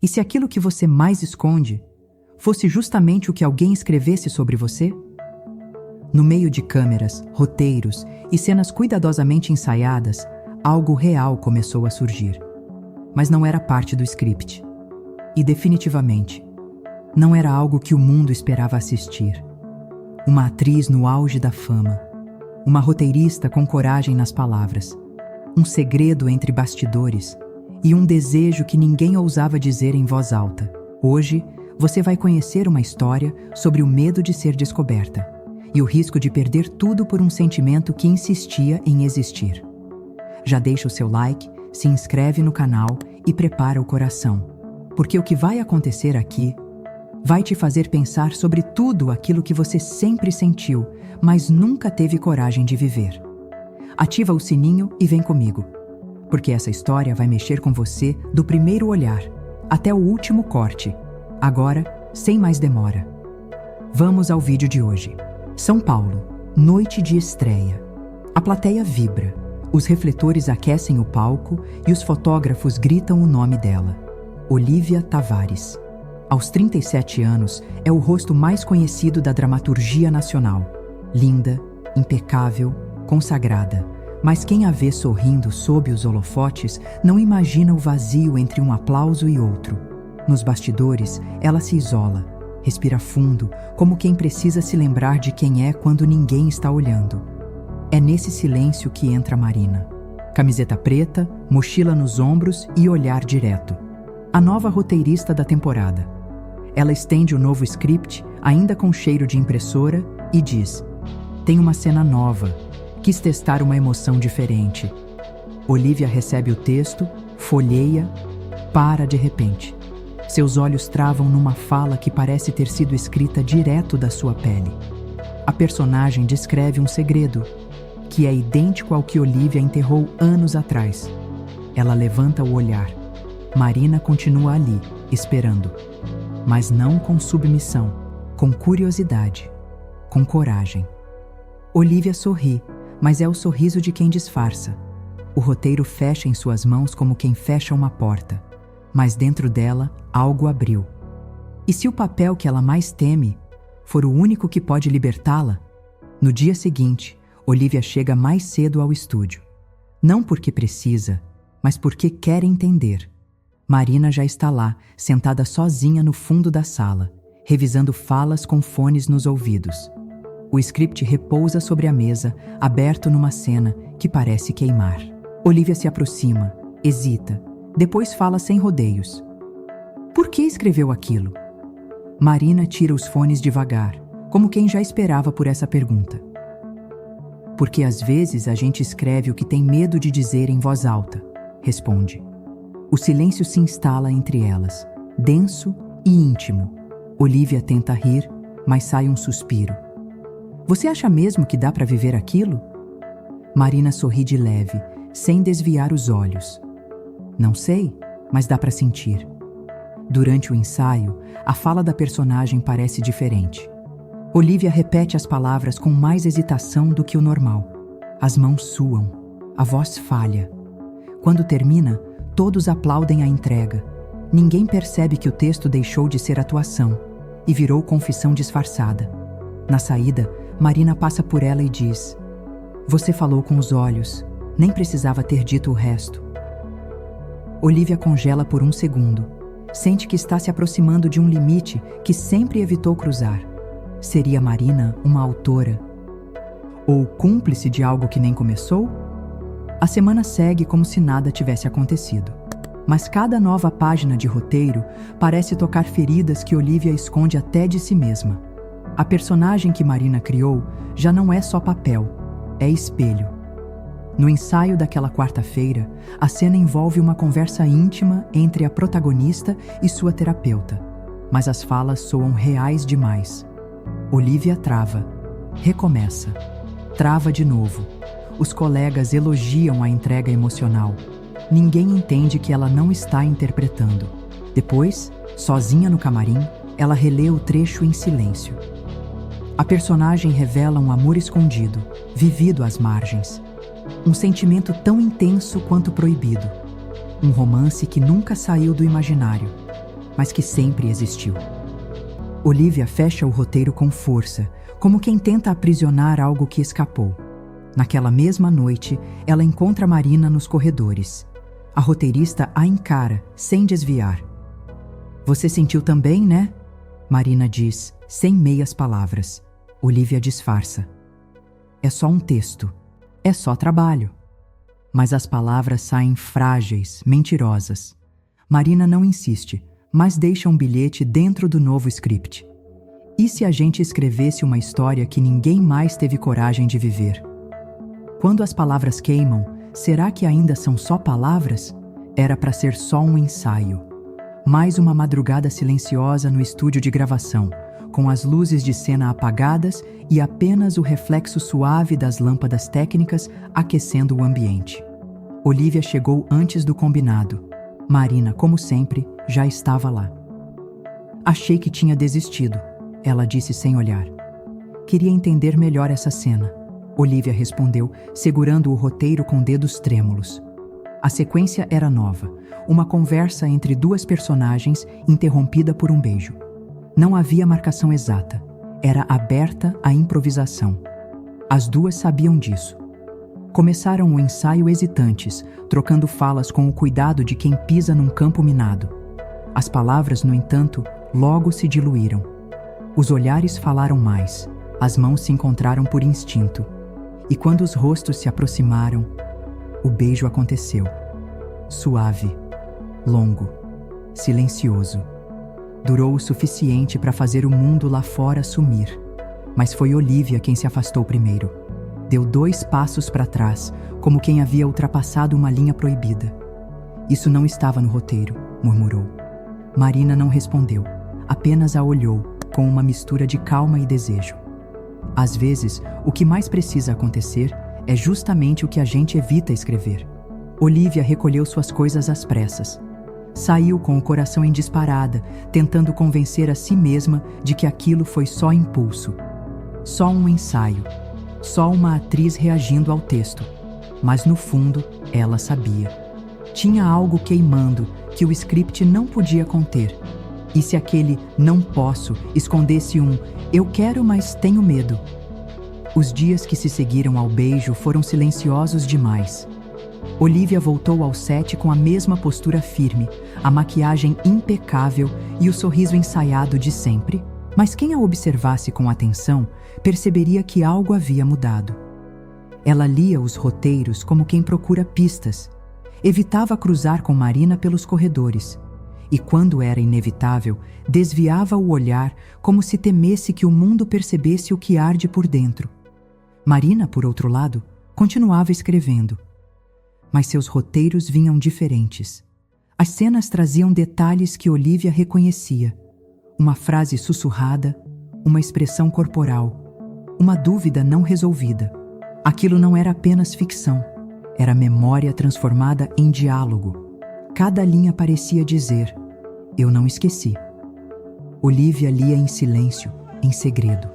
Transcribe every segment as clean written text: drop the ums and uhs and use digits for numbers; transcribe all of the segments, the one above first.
E se aquilo que você mais esconde fosse justamente o que alguém escrevesse sobre você? No meio de câmeras, roteiros e cenas cuidadosamente ensaiadas, algo real começou a surgir. Mas não era parte do script. E definitivamente, não era algo que o mundo esperava assistir. Uma atriz no auge da fama. Uma roteirista com coragem nas palavras. Um segredo entre bastidores. E um desejo que ninguém ousava dizer em voz alta. Hoje, você vai conhecer uma história sobre o medo de ser descoberta e o risco de perder tudo por um sentimento que insistia em existir. Já deixa o seu like, se inscreve no canal e prepara o coração, porque o que vai acontecer aqui vai te fazer pensar sobre tudo aquilo que você sempre sentiu, mas nunca teve coragem de viver. Ativa o sininho e vem comigo, porque essa história vai mexer com você do primeiro olhar até o último corte. Agora, sem mais demora, vamos ao vídeo de hoje. São Paulo, noite de estreia. A plateia vibra, os refletores aquecem o palco e os fotógrafos gritam o nome dela. Olívia Tavares. Aos 37 anos, é o rosto mais conhecido da dramaturgia nacional. Linda, impecável, consagrada. Mas quem a vê sorrindo sob os holofotes não imagina o vazio entre um aplauso e outro. Nos bastidores, ela se isola, respira fundo, como quem precisa se lembrar de quem é quando ninguém está olhando. É nesse silêncio que entra Marina. Camiseta preta, mochila nos ombros e olhar direto. A nova roteirista da temporada. Ela estende o novo script, ainda com cheiro de impressora, e diz: tem uma cena nova. Quis testar uma emoção diferente. Olívia recebe o texto, folheia, para de repente. Seus olhos travam numa fala que parece ter sido escrita direto da sua pele. A personagem descreve um segredo, que é idêntico ao que Olívia enterrou anos atrás. Ela levanta o olhar. Marina continua ali, esperando. Mas não com submissão, com curiosidade, com coragem. Olívia sorri, mas é o sorriso de quem disfarça. O roteiro fecha em suas mãos como quem fecha uma porta. Mas dentro dela, algo abriu. E se o papel que ela mais teme for o único que pode libertá-la? No dia seguinte, Olívia chega mais cedo ao estúdio. Não porque precisa, mas porque quer entender. Marina já está lá, sentada sozinha no fundo da sala, revisando falas com fones nos ouvidos. O script repousa sobre a mesa, aberto numa cena que parece queimar. Olívia se aproxima, hesita, depois fala sem rodeios. Por que escreveu aquilo? Marina tira os fones devagar, como quem já esperava por essa pergunta. Porque às vezes a gente escreve o que tem medo de dizer em voz alta, responde. O silêncio se instala entre elas, denso e íntimo. Olívia tenta rir, mas sai um suspiro. Você acha mesmo que dá para viver aquilo? Marina sorri de leve, sem desviar os olhos. Não sei, mas dá para sentir. Durante o ensaio, a fala da personagem parece diferente. Olívia repete as palavras com mais hesitação do que o normal. As mãos suam, a voz falha. Quando termina, todos aplaudem a entrega. Ninguém percebe que o texto deixou de ser atuação e virou confissão disfarçada. Na saída, Marina passa por ela e diz: você falou com os olhos, nem precisava ter dito o resto. Olívia congela por um segundo. Sente que está se aproximando de um limite que sempre evitou cruzar. Seria Marina uma autora? Ou cúmplice de algo que nem começou? A semana segue como se nada tivesse acontecido. Mas cada nova página de roteiro parece tocar feridas que Olívia esconde até de si mesma. A personagem que Marina criou já não é só papel, é espelho. No ensaio daquela quarta-feira, a cena envolve uma conversa íntima entre a protagonista e sua terapeuta, mas as falas soam reais demais. Olívia trava, recomeça, trava de novo. Os colegas elogiam a entrega emocional. Ninguém entende que ela não está interpretando. Depois, sozinha no camarim, ela relê o trecho em silêncio. A personagem revela um amor escondido, vivido às margens. Um sentimento tão intenso quanto proibido. Um romance que nunca saiu do imaginário. mas que sempre existiu. Olivia fecha o roteiro com força, como quem tenta aprisionar algo que escapou. Naquela mesma noite, ela encontra Marina nos corredores. A roteirista a encara, sem desviar. "Você sentiu também, né?" Marina diz, sem meias palavras. Olivia disfarça. "É só um texto. É só trabalho." Mas as palavras saem frágeis, mentirosas. Marina não insiste, mas deixa um bilhete dentro do novo script. E se a gente escrevesse uma história que ninguém mais teve coragem de viver? Quando as palavras queimam, será que ainda são só palavras? Era para ser só um ensaio. Mais uma madrugada silenciosa no estúdio de gravação, com as luzes de cena apagadas e apenas o reflexo suave das lâmpadas técnicas aquecendo o ambiente. Olivia chegou antes do combinado. Marina, como sempre, já estava lá. "Achei que tinha desistido", ela disse sem olhar. "Queria entender melhor essa cena", Olivia respondeu, segurando o roteiro com dedos trêmulos. A sequência era nova, uma conversa entre duas personagens interrompida por um beijo. Não havia marcação exata, era aberta à improvisação. As duas sabiam disso. Começaram o ensaio hesitantes, trocando falas com o cuidado de quem pisa num campo minado. As palavras, no entanto, logo se diluíram. Os olhares falaram mais, as mãos se encontraram por instinto. E quando os rostos se aproximaram, o beijo aconteceu. Suave, longo, silencioso. Durou o suficiente para fazer o mundo lá fora sumir. Mas foi Olivia quem se afastou primeiro. Deu 2 passos para trás, como quem havia ultrapassado uma linha proibida. "Isso não estava no roteiro", murmurou. Marina não respondeu, apenas a olhou, com uma mistura de calma e desejo. Às vezes, o que mais precisa acontecer é justamente o que a gente evita escrever. Olivia recolheu suas coisas às pressas. Saiu com o coração em disparada, tentando convencer a si mesma de que aquilo foi só impulso. Só um ensaio. Só uma atriz reagindo ao texto. Mas no fundo, ela sabia. Tinha algo queimando que o script não podia conter. E se aquele "não posso" escondesse um "eu quero, mas tenho medo"? Os dias que se seguiram ao beijo foram silenciosos demais. Olivia voltou ao set com a mesma postura firme, a maquiagem impecável e o sorriso ensaiado de sempre. Mas quem a observasse com atenção perceberia que algo havia mudado. Ela lia os roteiros como quem procura pistas. Evitava cruzar com Marina pelos corredores. E quando era inevitável, desviava o olhar como se temesse que o mundo percebesse o que arde por dentro. Marina, por outro lado, continuava escrevendo. Mas seus roteiros vinham diferentes. As cenas traziam detalhes que Olivia reconhecia. Uma frase sussurrada, uma expressão corporal, uma dúvida não resolvida. Aquilo não era apenas ficção, era memória transformada em diálogo. Cada linha parecia dizer: "Eu não esqueci." Olivia lia em silêncio, em segredo,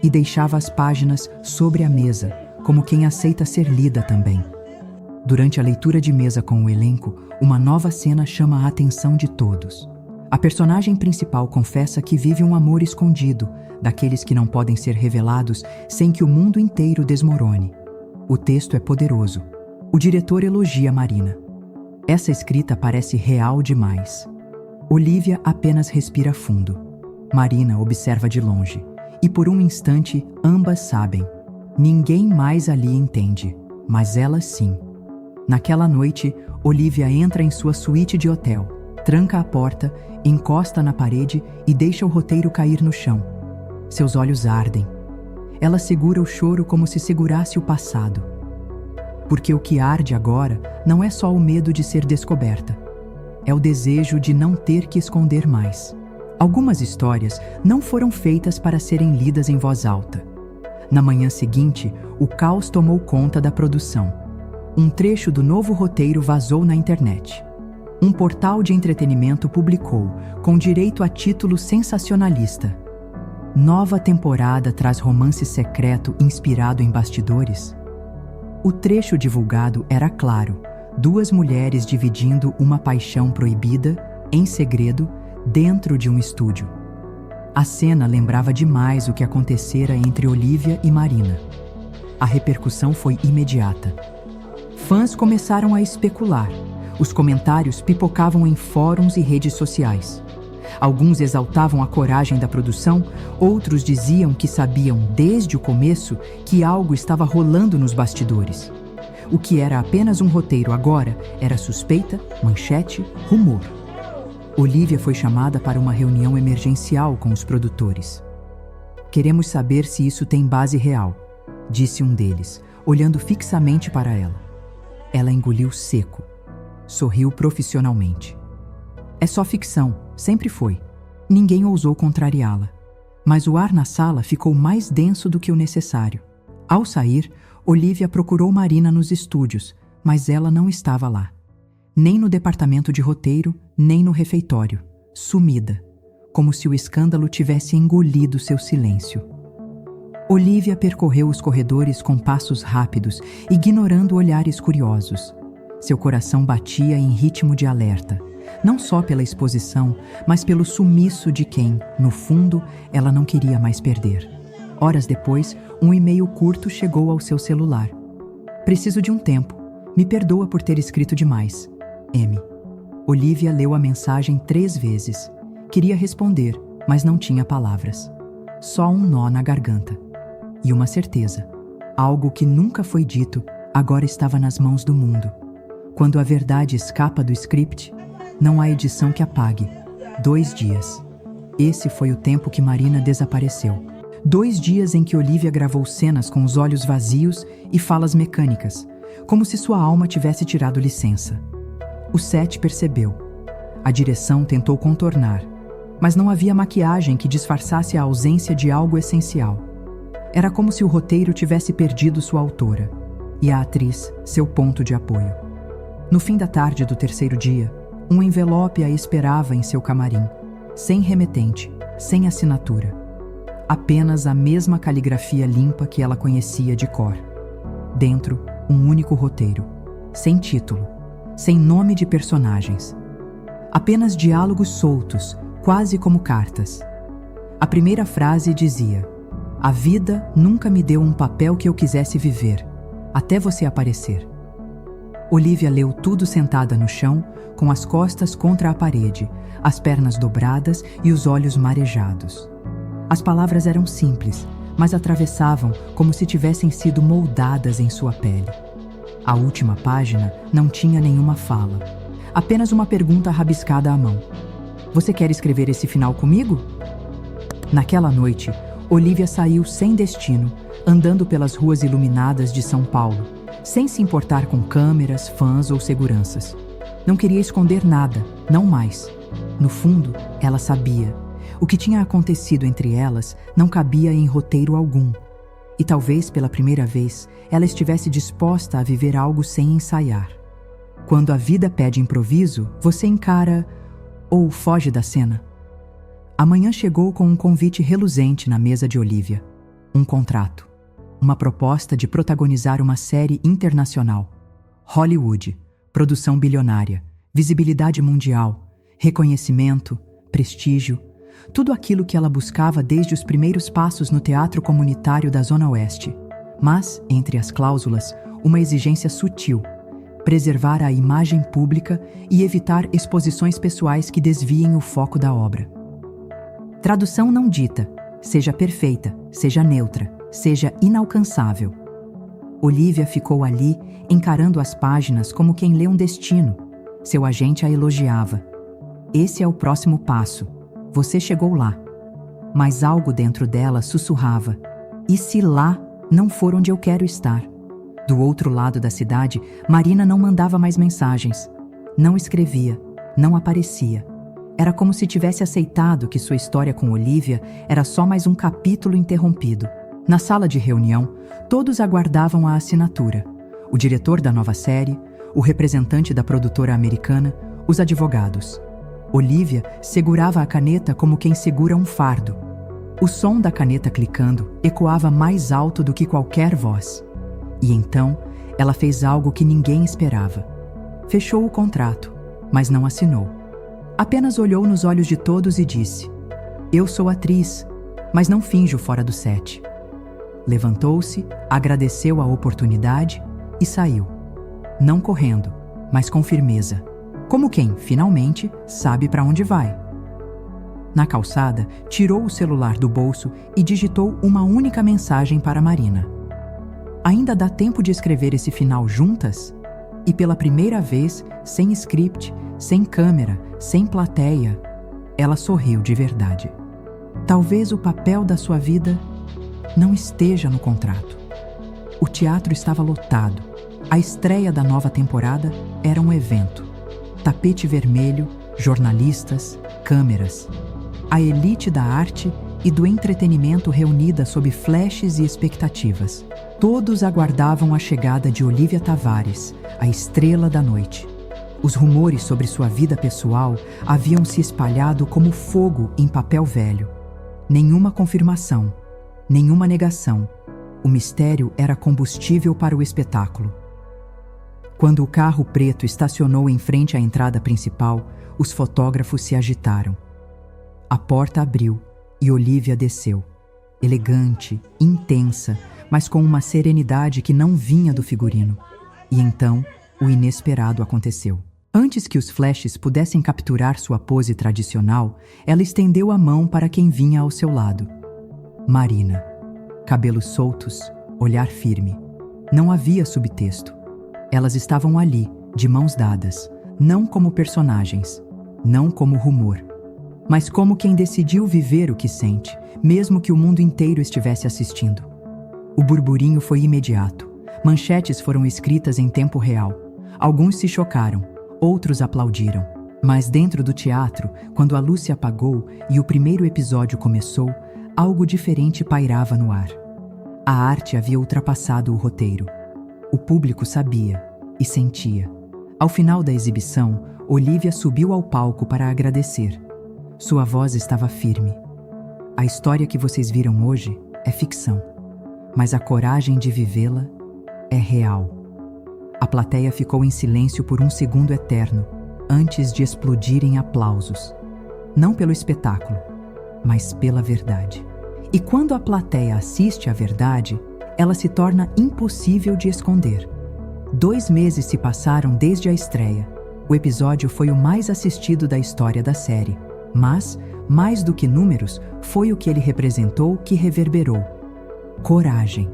e deixava as páginas sobre a mesa, como quem aceita ser lida também. Durante a leitura de mesa com o elenco, uma nova cena chama a atenção de todos. A personagem principal confessa que vive um amor escondido, daqueles que não podem ser revelados sem que o mundo inteiro desmorone. O texto é poderoso. O diretor elogia Marina. Essa escrita parece real demais. Olivia apenas respira fundo. Marina observa de longe. E por um instante, ambas sabem. Ninguém mais ali entende, mas elas sim. Naquela noite, Olivia entra em sua suíte de hotel, tranca a porta, encosta na parede e deixa o roteiro cair no chão. Seus olhos ardem. Ela segura o choro como se segurasse o passado. Porque o que arde agora não é só o medo de ser descoberta. É o desejo de não ter que esconder mais. Algumas histórias não foram feitas para serem lidas em voz alta. Na manhã seguinte, o caos tomou conta da produção. Um trecho do novo roteiro vazou na internet. Um portal de entretenimento publicou, com direito a título sensacionalista: "Nova temporada traz romance secreto inspirado em bastidores." O trecho divulgado era claro: 2 mulheres dividindo uma paixão proibida, em segredo, dentro de um estúdio. A cena lembrava demais o que acontecera entre Olivia e Marina. A repercussão foi imediata. Fãs começaram a especular. Os comentários pipocavam em fóruns e redes sociais. Alguns exaltavam a coragem da produção, outros diziam que sabiam desde o começo que algo estava rolando nos bastidores. O que era apenas um roteiro agora era suspeita, manchete, rumor. Olivia foi chamada para uma reunião emergencial com os produtores. "Queremos saber se isso tem base real", disse um deles, olhando fixamente para ela. Ela engoliu seco. Sorriu profissionalmente. "É só ficção, sempre foi." Ninguém ousou contrariá-la. Mas o ar na sala ficou mais denso do que o necessário. Ao sair, Olivia procurou Marina nos estúdios, mas ela não estava lá. Nem no departamento de roteiro, nem no refeitório. Sumida, como se o escândalo tivesse engolido seu silêncio. Olivia percorreu os corredores com passos rápidos, ignorando olhares curiosos. Seu coração batia em ritmo de alerta, não só pela exposição, mas pelo sumiço de quem, no fundo, ela não queria mais perder. Horas depois, um e-mail curto chegou ao seu celular. "Preciso de um tempo. Me perdoa por ter escrito demais. M." Olivia leu a mensagem 3 vezes. Queria responder, mas não tinha palavras. Só um nó na garganta. E uma certeza. Algo que nunca foi dito, agora estava nas mãos do mundo. Quando a verdade escapa do script, não há edição que apague. 2 dias. Esse foi o tempo que Marina desapareceu. 2 dias em que Olivia gravou cenas com os olhos vazios e falas mecânicas, como se sua alma tivesse tirado licença. O set percebeu. A direção tentou contornar, mas não havia maquiagem que disfarçasse a ausência de algo essencial. Era como se o roteiro tivesse perdido sua autora, e a atriz, seu ponto de apoio. No fim da tarde do 3º dia, um envelope a esperava em seu camarim, sem remetente, sem assinatura. Apenas a mesma caligrafia limpa que ela conhecia de cor. Dentro, um único roteiro, sem título, sem nome de personagens. Apenas diálogos soltos, quase como cartas. A primeira frase dizia: "A vida nunca me deu um papel que eu quisesse viver, até você aparecer." Olivia leu tudo sentada no chão, com as costas contra a parede, as pernas dobradas e os olhos marejados. As palavras eram simples, mas atravessavam como se tivessem sido moldadas em sua pele. A última página não tinha nenhuma fala, apenas uma pergunta rabiscada à mão. "Você quer escrever esse final comigo?" Naquela noite, Olivia saiu sem destino, andando pelas ruas iluminadas de São Paulo, sem se importar com câmeras, fãs ou seguranças. Não queria esconder nada, não mais. No fundo, ela sabia. O que tinha acontecido entre elas não cabia em roteiro algum. E talvez, pela primeira vez, ela estivesse disposta a viver algo sem ensaiar. Quando a vida pede improviso, você encara ou foge da cena. A manhã chegou com um convite reluzente na mesa de Olivia. Um contrato. Uma proposta de protagonizar uma série internacional. Hollywood, produção bilionária, visibilidade mundial, reconhecimento, prestígio, tudo aquilo que ela buscava desde os primeiros passos no teatro comunitário da Zona Oeste. Mas, entre as cláusulas, uma exigência sutil: preservar a imagem pública e evitar exposições pessoais que desviem o foco da obra. Tradução não dita: seja perfeita, seja neutra, seja inalcançável. Olivia ficou ali, encarando as páginas como quem lê um destino. Seu agente a elogiava. Esse é o próximo passo. Você chegou lá. Mas algo dentro dela sussurrava: e se lá não for onde eu quero estar? Do outro lado da cidade, Marina não mandava mais mensagens. Não escrevia, não aparecia. Era como se tivesse aceitado que sua história com Olivia era só mais um capítulo interrompido. Na sala de reunião, todos aguardavam a assinatura. O diretor da nova série, o representante da produtora americana, os advogados. Olivia segurava a caneta como quem segura um fardo. O som da caneta clicando ecoava mais alto do que qualquer voz. E então, ela fez algo que ninguém esperava. Fechou o contrato, mas não assinou. Apenas olhou nos olhos de todos e disse: "Eu sou atriz, mas não finjo fora do set." Levantou-se, agradeceu a oportunidade e saiu. Não correndo, mas com firmeza, como quem, finalmente, sabe para onde vai. Na calçada, tirou o celular do bolso e digitou uma única mensagem para Marina. Ainda dá tempo de escrever esse final juntas? E pela primeira vez, sem script, sem câmera, sem plateia, ela sorriu de verdade. Talvez o papel da sua vida não esteja no contrato. O teatro estava lotado. A estreia da nova temporada era um evento. Tapete vermelho, jornalistas, câmeras. A elite da arte e do entretenimento reunida sob flashes e expectativas. Todos aguardavam a chegada de Olivia Tavares, a estrela da noite. Os rumores sobre sua vida pessoal haviam se espalhado como fogo em papel velho. Nenhuma confirmação, nenhuma negação. O mistério era combustível para o espetáculo. Quando o carro preto estacionou em frente à entrada principal, os fotógrafos se agitaram. A porta abriu e Olivia desceu, elegante, intensa, mas com uma serenidade que não vinha do figurino. E então, o inesperado aconteceu. Antes que os flashes pudessem capturar sua pose tradicional, ela estendeu a mão para quem vinha ao seu lado. Marina. Cabelos soltos, olhar firme. Não havia subtexto. Elas estavam ali, de mãos dadas, não como personagens, não como rumor, mas como quem decidiu viver o que sente, mesmo que o mundo inteiro estivesse assistindo. O burburinho foi imediato. Manchetes foram escritas em tempo real. Alguns se chocaram, outros aplaudiram. Mas dentro do teatro, quando a luz se apagou e o primeiro episódio começou, algo diferente pairava no ar. A arte havia ultrapassado o roteiro. O público sabia e sentia. Ao final da exibição, Olivia subiu ao palco para agradecer. Sua voz estava firme. A história que vocês viram hoje é ficção, mas a coragem de vivê-la é real. A plateia ficou em silêncio por um segundo eterno, antes de explodir em aplausos. Não pelo espetáculo, mas pela verdade. E quando a plateia assiste à verdade, ela se torna impossível de esconder. 2 meses se passaram desde a estreia. O episódio foi o mais assistido da história da série. Mas, mais do que números, foi o que ele representou que reverberou. Coragem.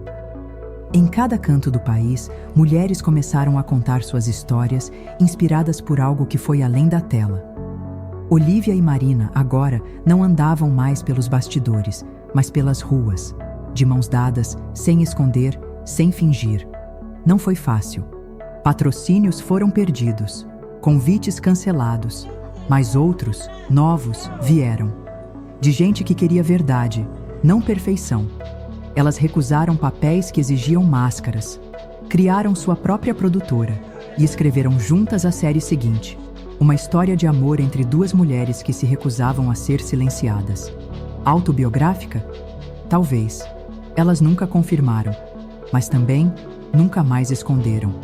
Em cada canto do país, mulheres começaram a contar suas histórias, inspiradas por algo que foi além da tela. Olivia e Marina, agora, não andavam mais pelos bastidores, mas pelas ruas, de mãos dadas, sem esconder, sem fingir. Não foi fácil. Patrocínios foram perdidos, convites cancelados, mas outros, novos, vieram. De gente que queria verdade, não perfeição. Elas recusaram papéis que exigiam máscaras, criaram sua própria produtora e escreveram juntas a série seguinte, uma história de amor entre 2 mulheres que se recusavam a ser silenciadas. Autobiográfica? Talvez. Elas nunca confirmaram, mas também nunca mais esconderam.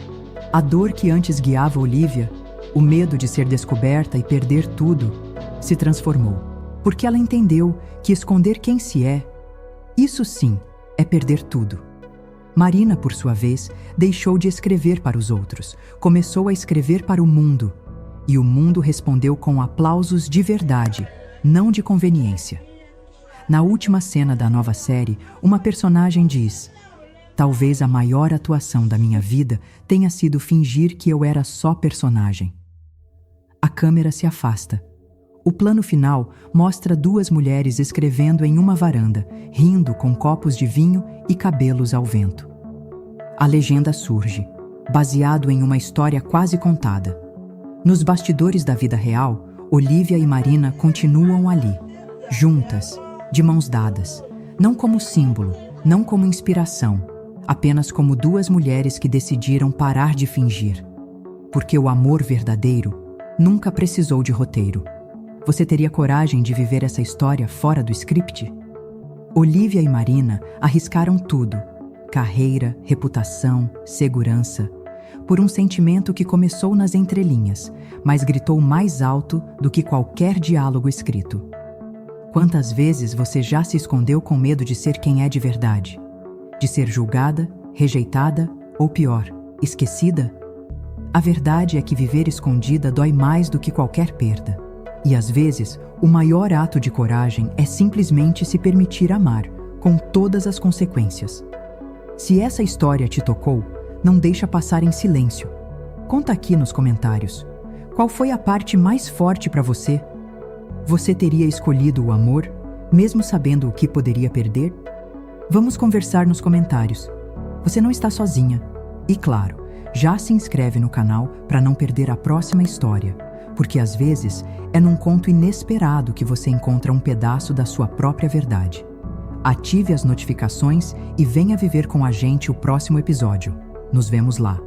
A dor que antes guiava Olivia, o medo de ser descoberta e perder tudo, se transformou, porque ela entendeu que esconder quem se é, isso sim, é perder tudo. Marina, por sua vez, deixou de escrever para os outros, começou a escrever para o mundo, e o mundo respondeu com aplausos de verdade, não de conveniência. Na última cena da nova série, uma personagem diz: "Talvez a maior atuação da minha vida tenha sido fingir que eu era só personagem." A câmera se afasta. O plano final mostra 2 mulheres escrevendo em uma varanda, rindo com copos de vinho e cabelos ao vento. A legenda surge, baseado em uma história quase contada. Nos bastidores da vida real, Olivia e Marina continuam ali, juntas, de mãos dadas, não como símbolo, não como inspiração, apenas como 2 mulheres que decidiram parar de fingir. Porque o amor verdadeiro nunca precisou de roteiro. Você teria coragem de viver essa história fora do script? Olivia e Marina arriscaram tudo: carreira, reputação, segurança. por um sentimento que começou nas entrelinhas, mas gritou mais alto do que qualquer diálogo escrito. Quantas vezes você já se escondeu com medo de ser quem é de verdade? De ser julgada, rejeitada ou pior, esquecida? A verdade é que viver escondida dói mais do que qualquer perda. E às vezes, o maior ato de coragem é simplesmente se permitir amar, com todas as consequências. Se essa história te tocou, não deixa passar em silêncio. Conta aqui nos comentários. Qual foi a parte mais forte para você? Você teria escolhido o amor, mesmo sabendo o que poderia perder? Vamos conversar nos comentários. Você não está sozinha. E claro, já se inscreve no canal para não perder a próxima história, porque às vezes é num conto inesperado que você encontra um pedaço da sua própria verdade. Ative as notificações e venha viver com a gente o próximo episódio. Nos vemos lá.